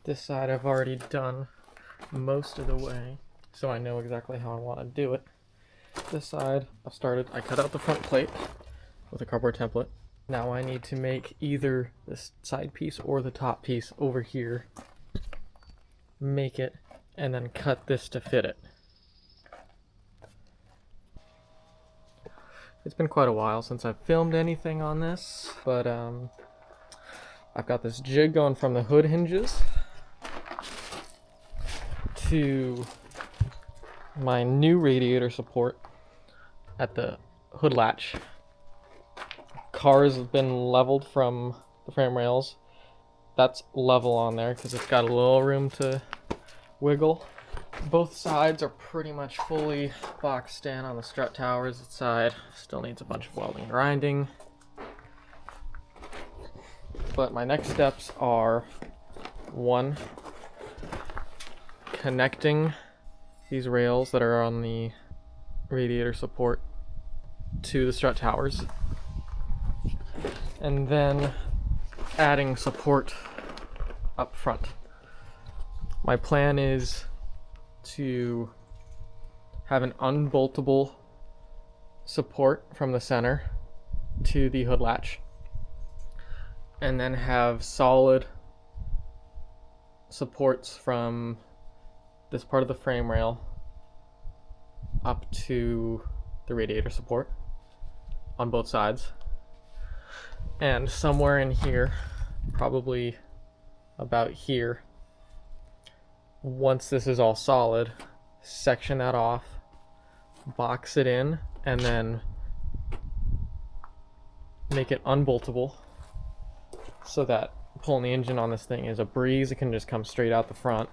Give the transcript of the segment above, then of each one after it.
This side I've already done most of the way, so I know exactly how I want to do it. This side I cut out the front plate with a cardboard template. Now I need to make either this side piece or the top piece over here, make it, and then cut this to fit it. It's been quite a while since I've filmed anything on this, but I've got this jig going from the hood hinges to my new radiator support at the hood latch. Cars have been leveled from the frame rails. That's level on there because it's got a little room to wiggle. Both sides are pretty much fully boxed in on the strut towers. This side still needs a bunch of welding and grinding. But my next steps are, one, connecting these rails that are on the radiator support to the strut towers, and then adding support up front. My plan is to have an unboltable support from the center to the hood latch, and then have solid supports from this part of the frame rail up to the radiator support on both sides. And somewhere in here, probably about here, once this is all solid, section that off, box it in, and then make it unboltable so that pulling the engine on this thing is a breeze. It can just come straight out the front.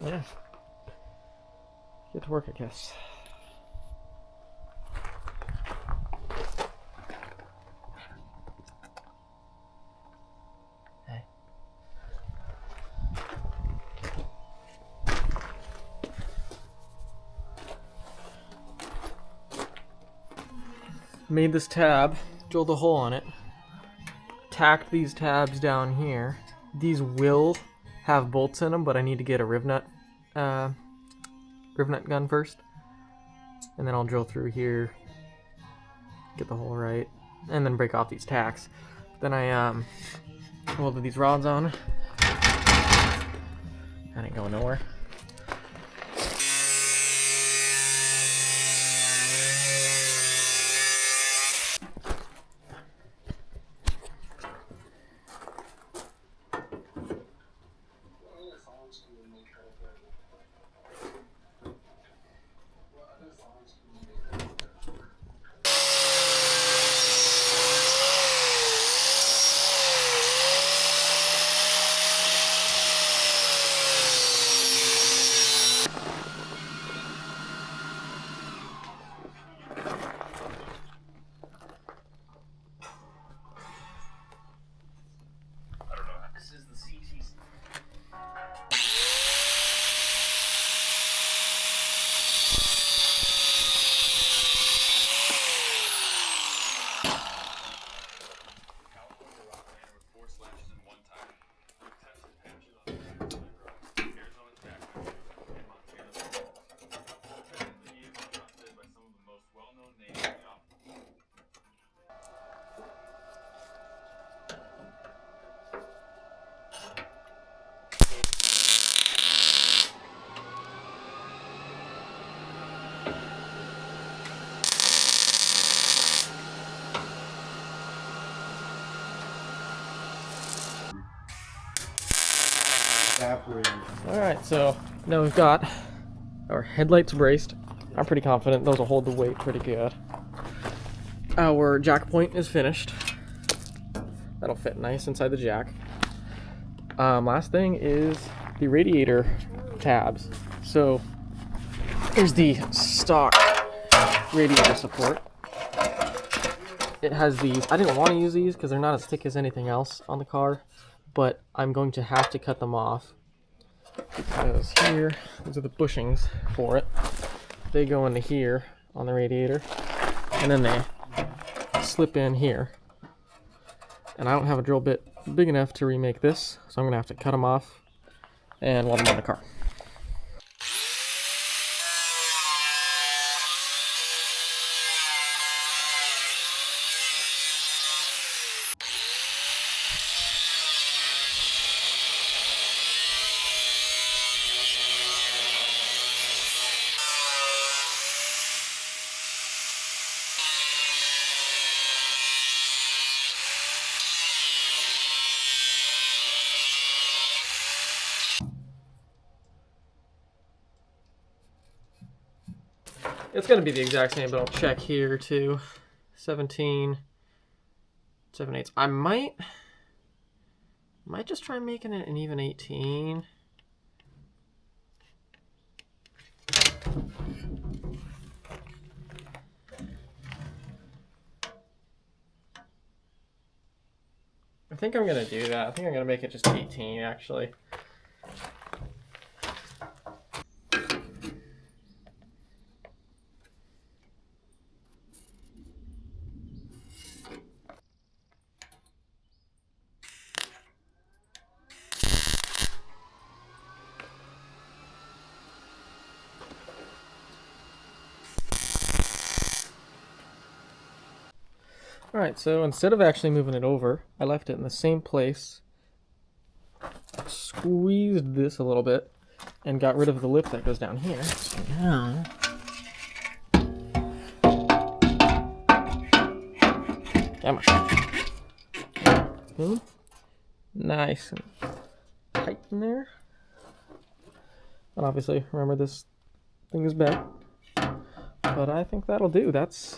Yeah. Get to work, I guess. Hey. Made this tab, drilled a hole on it, tacked these tabs down here. These will have bolts in them, but I need to get a riv nut gun first, and then I'll drill through here, get the hole right, and then break off these tacks. Then I welded these rods on. That ain't going nowhere. Alright, so now we've got our headlights braced. I'm pretty confident those will hold the weight pretty good. Our jack point is finished. That'll fit nice inside the jack. Last thing is the radiator tabs. So here's the stock radiator support. It has these. I didn't want to use these because they're not as thick as anything else on the car, but I'm going to have to cut them off because here, these are the bushings for it. They go into here on the radiator, and then they slip in here. And I don't have a drill bit big enough to remake this, so I'm gonna have to cut them off and weld them on the car. It's gonna be the exact same, but I'll check here too. 17, 7/8. I might just try making it an even 18. I think I'm gonna do that. I think I'm gonna make it just 18 actually. Alright, so instead of actually moving it over, I left it in the same place, squeezed this a little bit, and got rid of the lip that goes down here. So now, come on. Boom. Nice and tight in there. And obviously, remember this thing is bent, but I think that'll do. That's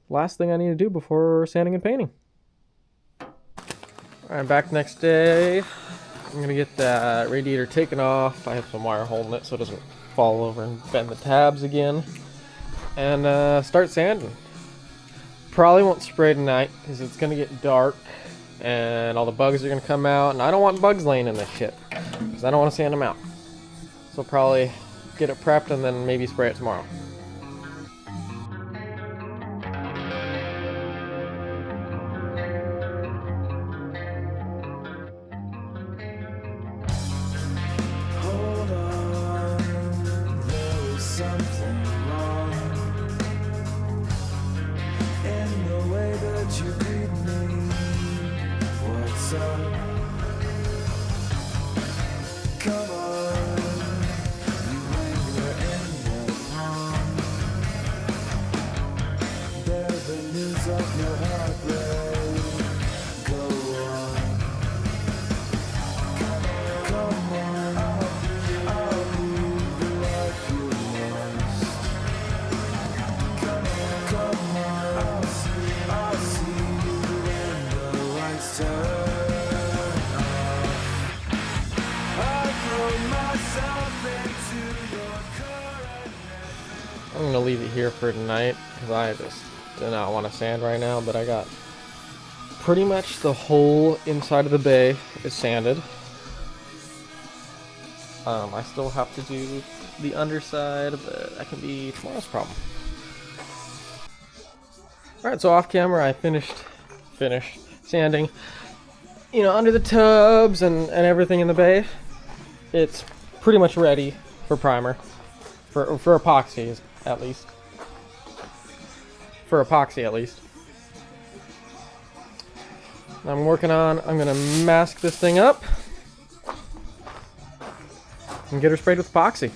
last thing I need to do before sanding and painting. Alright, back next day. I'm gonna get that radiator taken off. I have some wire holding it so it doesn't fall over and bend the tabs again. And start sanding. Probably won't spray tonight because it's gonna get dark and all the bugs are gonna come out, and I don't want bugs laying in this shit because I don't want to sand them out. So probably get it prepped and then maybe spray it tomorrow. I'm gonna leave it here for tonight because I just do not want to sand right now, but I got pretty much the whole inside of the bay is sanded. I still have to do the underside, but that can be tomorrow's problem. Alright, so off camera I finished sanding, you know, under the tubs and everything in the bay. It's pretty much ready for primer, for epoxy at least. For epoxy at least. I'm gonna mask this thing up and get her sprayed with epoxy.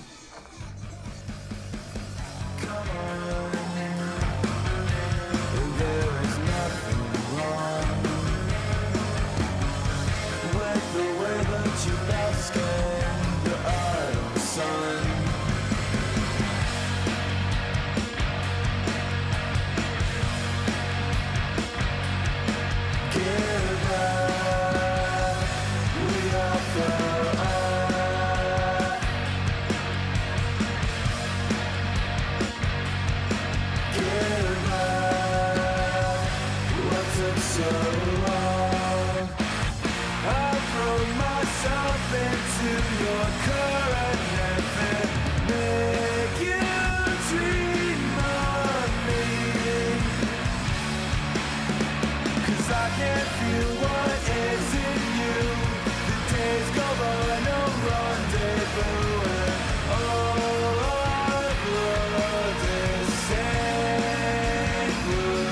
days go by, no rendezvous, and all our blood is sand blue.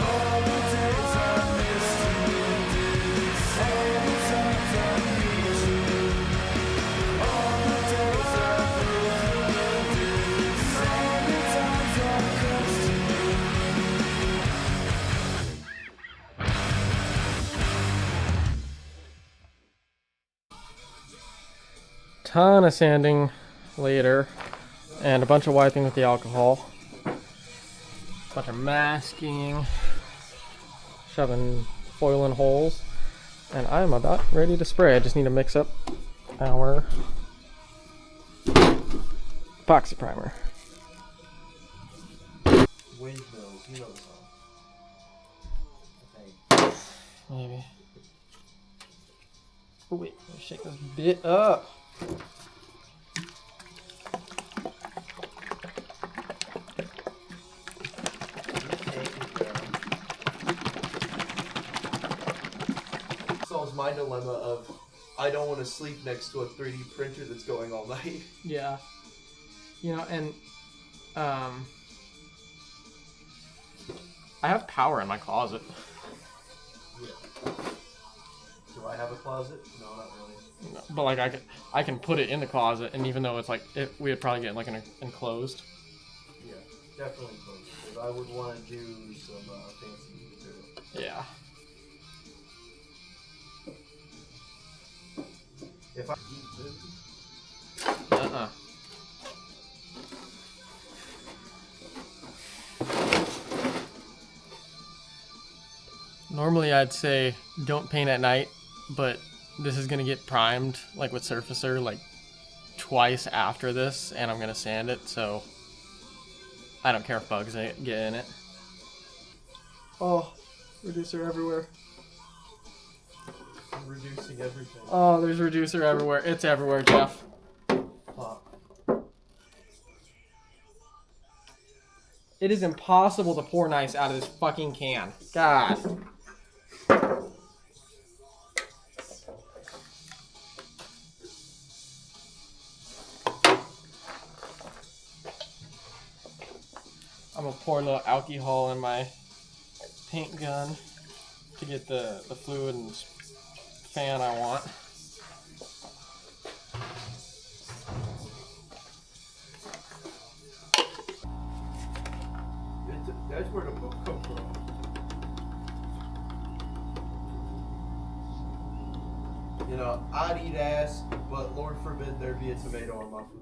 All the days I missed you, all the times I need you, all the days I loved you, all the times I cursed you. Ton of sanding later, and a bunch of wiping with the alcohol, a bunch of masking, shoving foil in holes, and I'm about ready to spray. I just need to mix up our epoxy primer. Windmills, you know the song. I think. Maybe. Oh wait, let me shake this bit up. Solves my dilemma of I don't want to sleep next to a 3D printer that's going all night. Yeah. You know, and I have power in my closet. Yeah. Do I have a closet? No, not really. No, but like I can put it in the closet, and even though it's like we would probably get like an enclosed. Yeah, definitely close. Because I would want to do some fancy material. Yeah. If I Normally I'd say don't paint at night, but this is gonna get primed like with Surfacer like twice after this, and I'm gonna sand it, so I don't care if bugs get in it. Oh, reducer everywhere. I'm reducing everything. Oh, there's reducer everywhere. It's everywhere, Jeff. It is impossible to pour nice out of this fucking can. God. I'm gonna pour a little alcohol in my paint gun to get the fluid and fan I want. That's where the book comes from. You know, I'd eat ass, but Lord forbid there be a tomato on my food.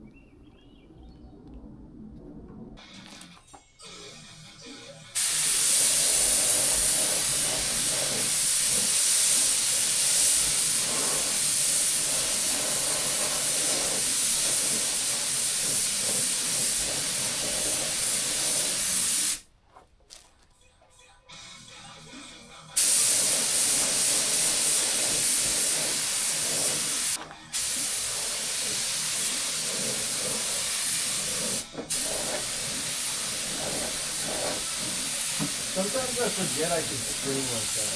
Sometimes I forget I can scream like that.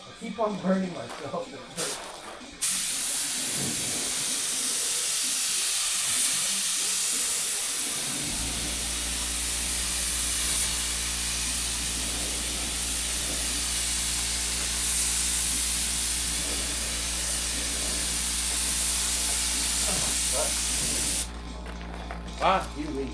I keep on burning myself. It hurts. Ah, you leave.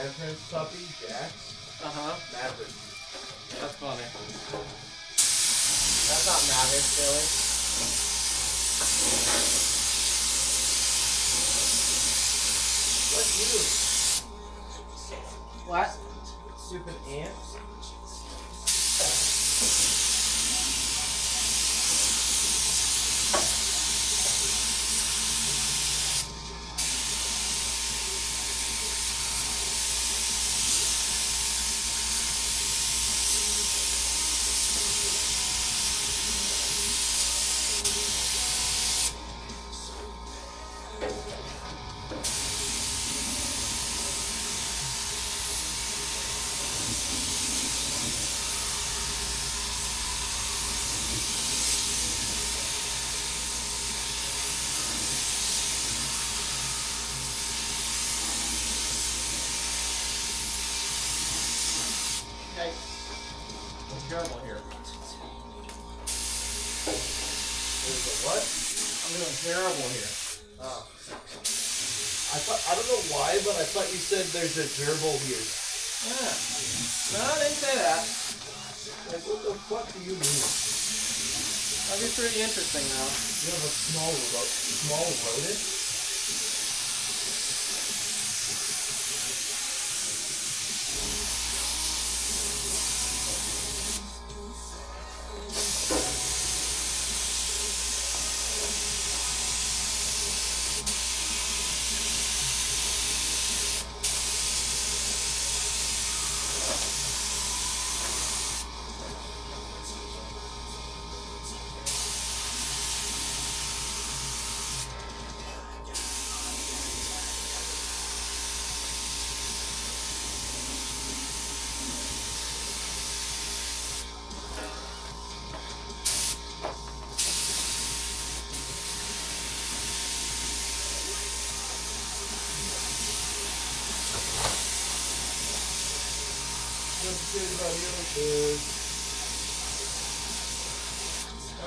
grandparents' puppy, Jax. Uh-huh. Maverick. That's funny. That's not Maverick, Billy. What you? What? Stupid ants. Hey. I'm terrible here. There's a what? I'm doing terrible here. Oh. I don't know why, but I thought you said there's a gerbil here. Yeah. No, I didn't say that. Like, what the fuck do you mean? That'd be pretty interesting, though. You have a small rodent?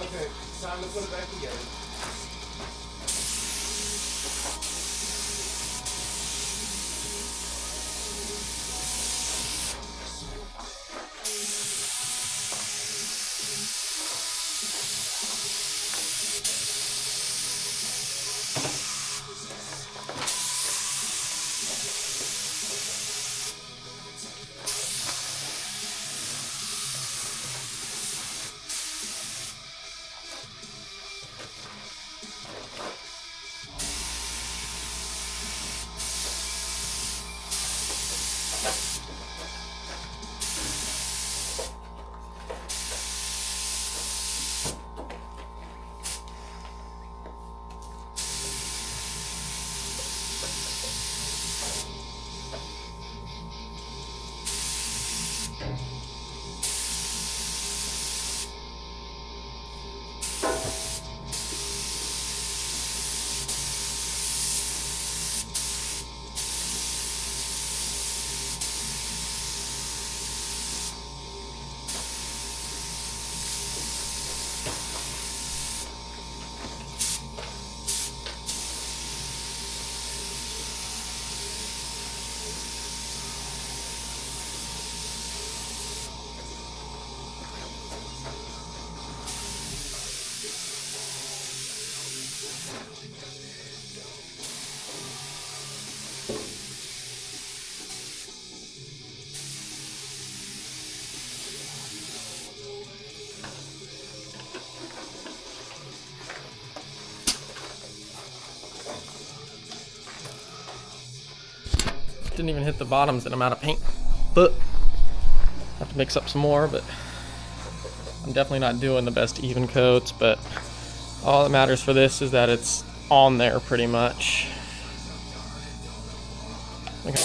Okay, time to put it back together. Didn't even hit the bottoms and I'm out of paint. But have to mix up some more, but I'm definitely not doing the best even coats, but all that matters for this is that it's on there pretty much. Okay.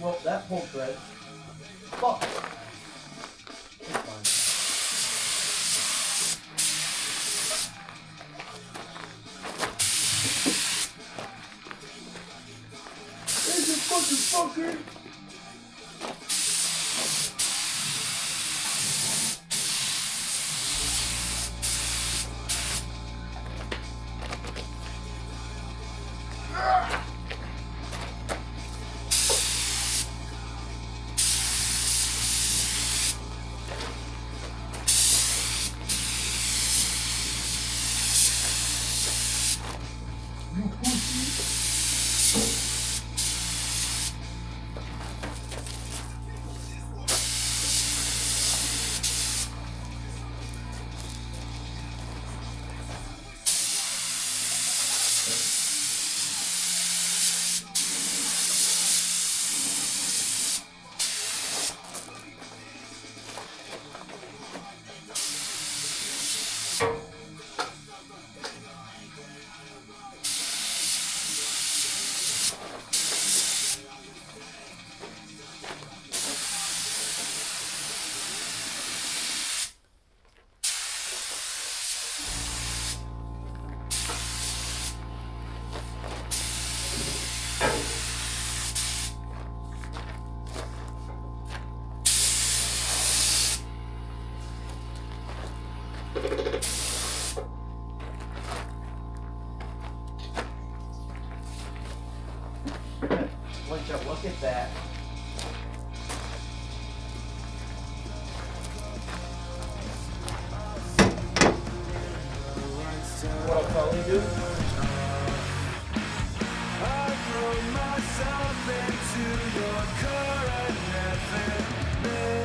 Well, that pulled thread. Fuck. It's fine. Motherfucker! You pussy! Would you look at that? What I'll probably do? I throw myself into your current method.